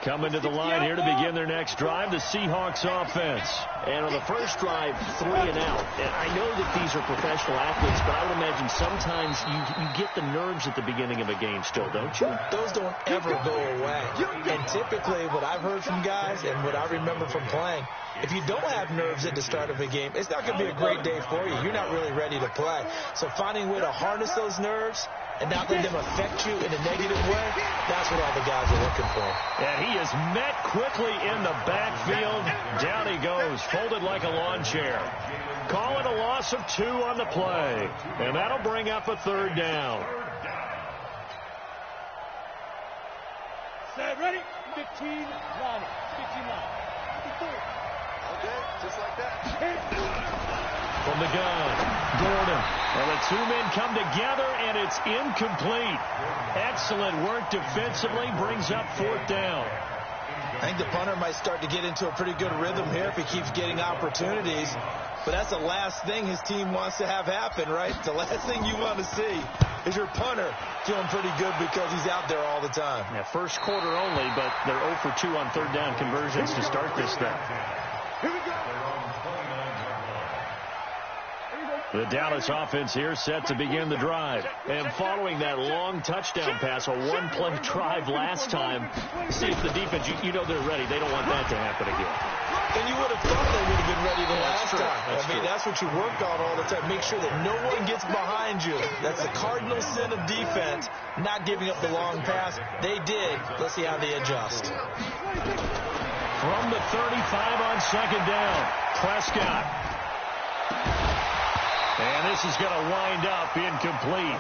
Coming to the line here to begin their next drive, the Seahawks offense. And on the first drive, 3 and out. And I know that these are professional athletes, but I would imagine sometimes you get the nerves at the beginning of a game still, don't you? Those don't ever go away. And typically what I've heard from guys and what I remember from playing, if you don't have nerves at the start of a game, it's not going to be a great day for you. You're not really ready to play. So finding a way to harness those nerves and not let them affect you in a negative way, that's what all the guys are looking for. And he is met quickly in the backfield. Down he goes, folded like a lawn chair. Call it a loss of 2 on the play. And that'll bring up a 3rd down. Set, ready? 15 line. 15 line. Okay, just like that. From the gun, Gordon. And the 2 men come together, and it's incomplete. Excellent work defensively, brings up 4th down. I think the punter might start to get into a pretty good rhythm here if he keeps getting opportunities. But that's the last thing his team wants to have happen, right? The last thing you want to see is your punter feeling pretty good because he's out there all the time. Yeah, first quarter only, but they're 0 for 2 on 3rd down conversions to start this thing. Here we go. The Dallas offense here set to begin the drive. And following that long touchdown pass, a 1-play drive last time, see if the defense, you know they're ready. They don't want that to happen again. And you would have thought they would have been ready the last time. That's what you work on all the time. Make sure that no one gets behind you. That's the cardinal sin of defense, not giving up the long pass. They did. Let's see how they adjust. From the 35 on 2nd down, Prescott. And this is going to wind up incomplete.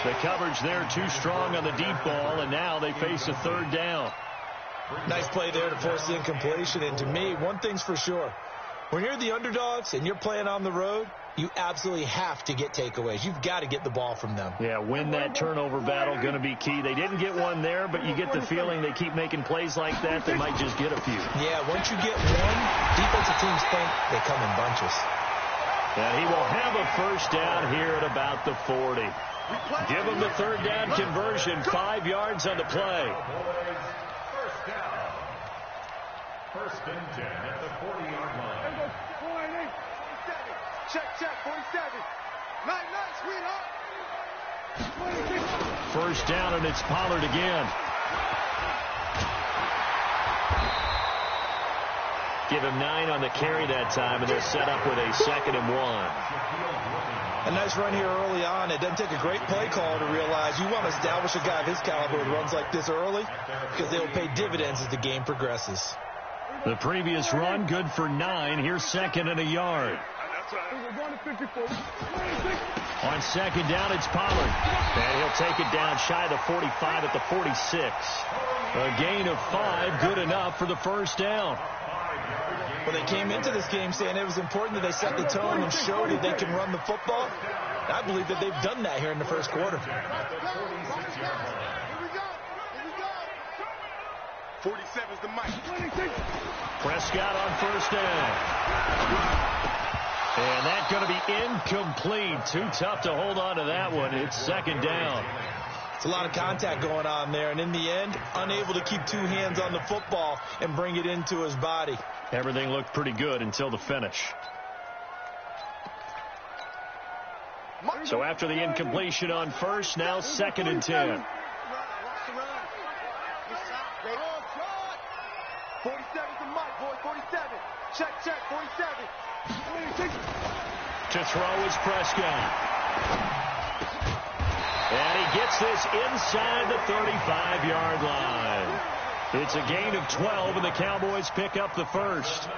The coverage there too strong on the deep ball, and now they face a 3rd down. Nice play there to force the incompletion. And to me, one thing's for sure. When you're the underdogs and you're playing on the road, you absolutely have to get takeaways. You've got to get the ball from them. Yeah, win that turnover battle, going to be key. They didn't get one there, but you get the feeling they keep making plays like that, they might just get a few. Yeah, once you get one, defensive teams think they come in bunches. And he will have a 1st down here at about the 40. Give him the 3rd down conversion, 5 yards on the play. 1st down. 1st and 10 at the 40-yard line. Check, 47. Night, sweetheart. 1st down, and it's Pollard again. Give him 9 on the carry that time, and they're set up with a 2nd and 1. A nice run here early on. It doesn't take a great play call to realize you want to establish a guy of his caliber who runs like this early because they'll pay dividends as the game progresses. The previous run, good for 9. Here's 2nd and a yard. On 2nd down, it's Pollard. And he'll take it down shy of the 45 at the 46. A gain of 5, good enough for the 1st down. Well, they came into this game saying it was important that they set the tone and show that they can run the football. I believe that they've done that here in the first quarter. 47's the mic. Prescott on 1st down. And that's going to be incomplete. Too tough to hold on to that one. It's 2nd down. It's a lot of contact going on there, and in the end, unable to keep 2 hands on the football and bring it into his body. Everything looked pretty good until the finish. So after the incompletion on 1st, now 2nd and 10. 47's the mic, boy. 47. Check, 47. To throw is Prescott. And he gets this inside the 35-yard line. It's a gain of 12, and the Cowboys pick up the 1st.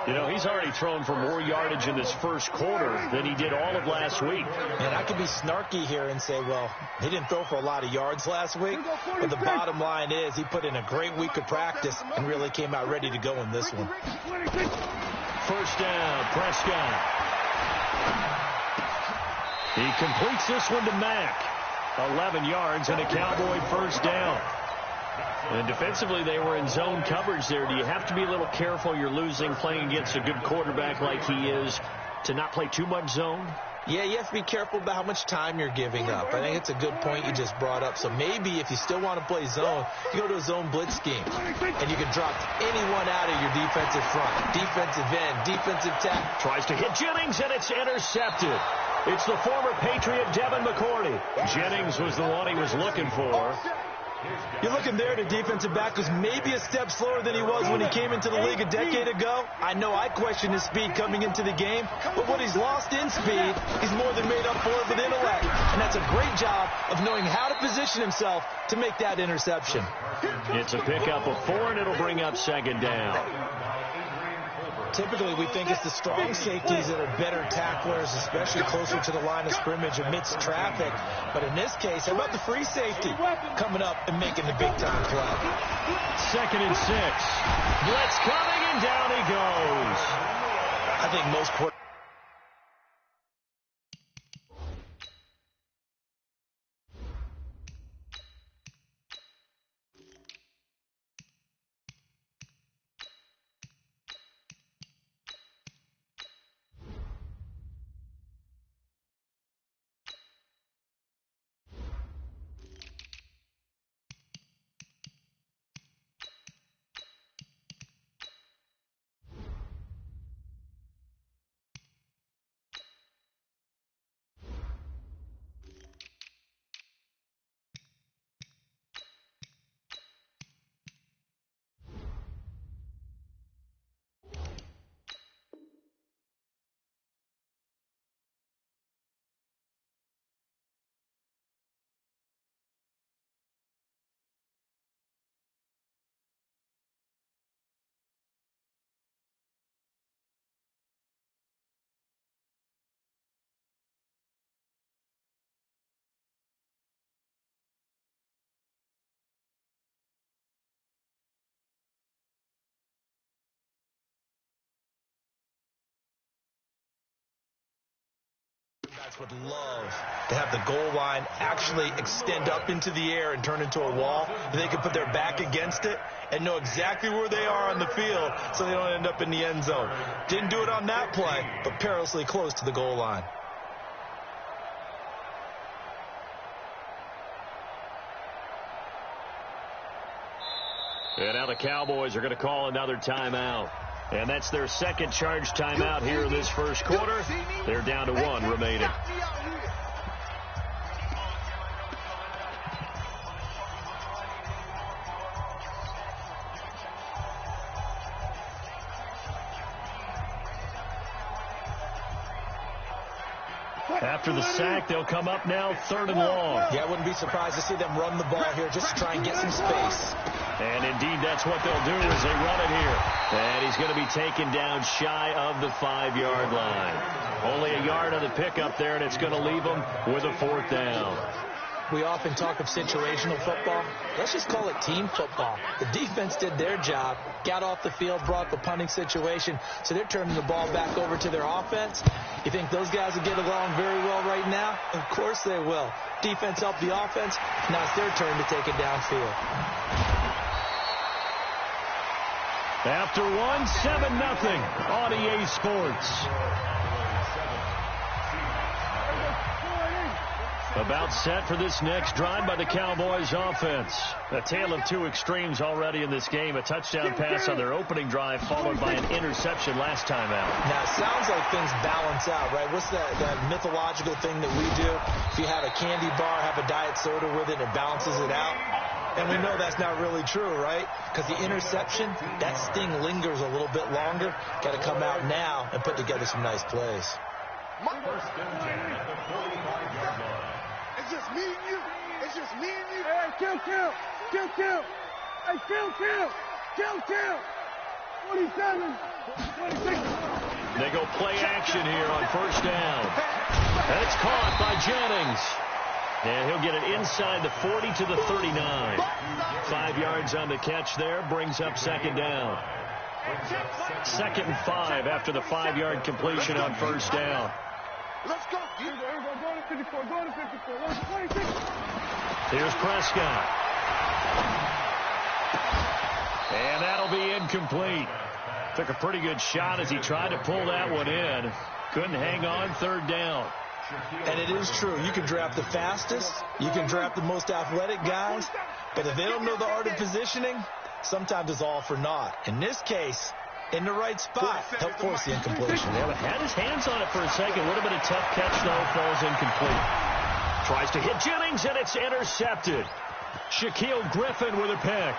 You know, he's already thrown for more yardage in this first quarter than he did all of last week. And I could be snarky here and say, well, he didn't throw for a lot of yards last week. But the bottom line is he put in a great week of practice and really came out ready to go in this one. 1st down, Prescott. He completes this one to Mack. 11 yards and a Cowboy 1st down. And defensively, they were in zone coverage there. Do you have to be a little careful? You're losing, playing against a good quarterback like he is, to not play too much zone? Yeah, you have to be careful about how much time you're giving up. I think it's a good point you just brought up. So maybe if you still want to play zone, you go to a zone blitz scheme. And you can drop anyone out of your defensive front. Defensive end, defensive tackle. Tries to hit Jennings, and it's intercepted. It's the former Patriot Devin McCourty. Jennings was the one he was looking for. You're looking there at a defensive back who's maybe a step slower than he was when he came into the league a decade ago. I know I questioned his speed coming into the game, but what he's lost in speed, he's more than made up for it with intellect. And that's a great job of knowing how to position himself to make that interception. It's a pickup of 4, and it'll bring up second down. Typically, we think it's the strong safeties that are better tacklers, especially closer to the line of scrimmage amidst traffic. But in this case, how about the free safety coming up and making the big-time play? 2nd and 6. Blitz coming, and down he goes. I think most quarterbacks. Would love to have the goal line actually extend up into the air and turn into a wall. They can put their back against it and know exactly where they are on the field so they don't end up in the end zone. Didn't do it on that play, but perilously close to the goal line. And now the Cowboys are going to call another timeout. And that's their second charge timeout here in this first quarter. They're down to 1 remaining. After the sack, they'll come up now 3rd and long. Yeah, I wouldn't be surprised to see them run the ball here just to try and get some space. And indeed, that's what they'll do as they run it here. And he's going to be taken down shy of the 5-yard line. Only a yard on the pickup there, and it's going to leave them with a 4th down. We often talk of situational football. Let's just call it team football. The defense did their job, got off the field, brought the punting situation, so they're turning the ball back over to their offense. You think those guys will get along very well right now? Of course they will. Defense helped the offense. Now it's their turn to take it downfield. After 1, 7-0 on EA Sports. About set for this next drive by the Cowboys offense. A tale of 2 extremes already in this game. A touchdown pass on their opening drive followed by an interception last time out. Now, it sounds like things balance out, right? What's that mythological thing that we do? If you have a candy bar, have a diet soda with it, it balances it out. And we know that's not really true, right? Because the interception, that sting lingers a little bit longer. Got to come out now and put together some nice plays. First and 10 at the 45-yard line. It's just me and you. It's just me and you. Hey, kill. Hey, kill. 27, 26. They go play action here on first down. And it's caught by Jennings. And he'll get it inside the 40 to the 39. 5 yards on the catch there. Brings up second down. 2nd and 5 after the 5-yard completion on first down. Let's go. Go to 54. Go to 26. Here's Prescott. And that'll be incomplete. Took a pretty good shot as he tried to pull that one in. Couldn't hang on 3rd down. And it is true. You can draft the fastest. You can draft the most athletic guys. But if they don't know the art of positioning, sometimes it's all for naught. In this case, in the right spot, help force the incompletion. Yeah, but had his hands on it for a second. Would have been a tough catch, though. Falls incomplete. Tries to hit Jennings, and it's intercepted. Shaquille Griffin with a pick.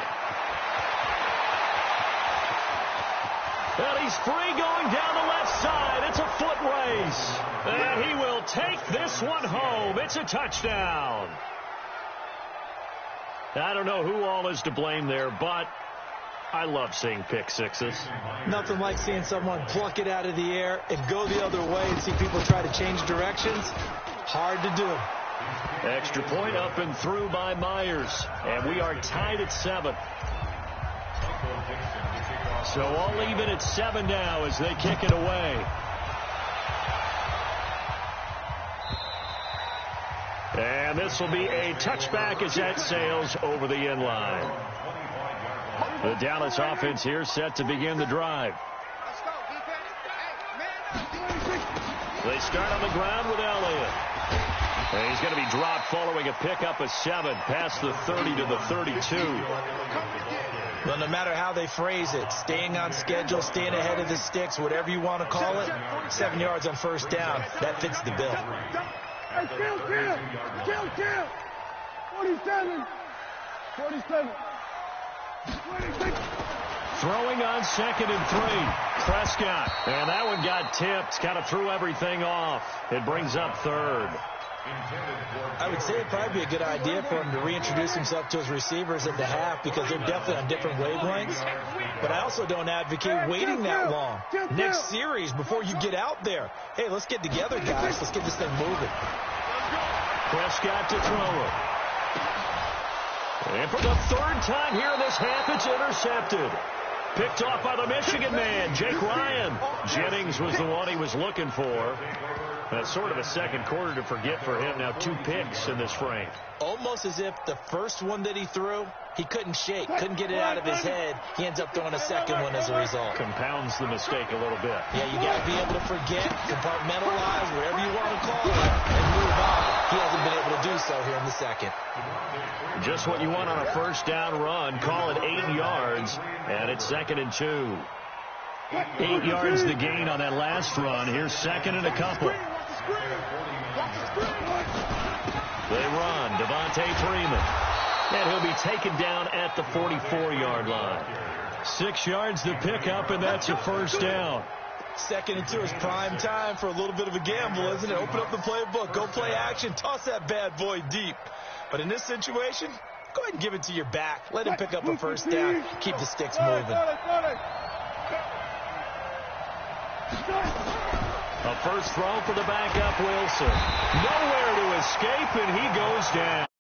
And he's free going down the left side. It's a foot race. And he will take this one home. It's a touchdown. I don't know who all is to blame there, but I love seeing pick sixes. Nothing like seeing someone pluck it out of the air and go the other way and see people try to change directions. Hard to do. Extra point up and through by Myers. And we are tied at 7. So all even at 7 now as they kick it away. And this will be a touchback as that sails over the end line. The Dallas offense here set to begin the drive. They start on the ground with Elliott. And he's going to be dropped following a pickup of 7 past the 30 to the 32. Well, no matter how they phrase it, staying on schedule, staying ahead of the sticks, whatever you want to call it, 7 yards on first down, that fits the bill. Hey, kill. 47. 26. Throwing on 2nd and 3. Prescott. And that one got tipped. Kind of threw everything off. It brings up 3rd. I would say it'd probably be a good idea for him to reintroduce himself to his receivers at the half because they're definitely on different wavelengths. But I also don't advocate waiting that long. Next series, before you get out there, hey, let's get together, guys. Let's get this thing moving. Prescott to throw it. And for the 3rd time here in this half, it's intercepted. Picked off by the Michigan man, Jake Ryan. Jennings was the one he was looking for. That's sort of a second quarter to forget for him. Now 2 picks in this frame. Almost as if the first one that he threw, he couldn't shake, couldn't get it out of his head. He ends up throwing a second one as a result. Compounds the mistake a little bit. Yeah, you got to be able to forget, compartmentalize, whatever you want to call it, and move on. He hasn't been able to do so here in the second. Just what you want on a first down run. Call it 8 yards, and it's 2nd and 2. 8 yards the gain on that last run. Here's 2nd and a couple. They run. Devontae Freeman. And he'll be taken down at the 44-yard line. 6 yards to pick up, and that's a first down. 2nd and 2 is prime time for a little bit of a gamble, isn't it? Open up the playbook. Go play action. Toss that bad boy deep. But in this situation, go ahead and give it to your back. Let him pick up a first down. Keep the sticks moving. A first throw for the backup, Wilson. Nowhere to escape, and he goes down.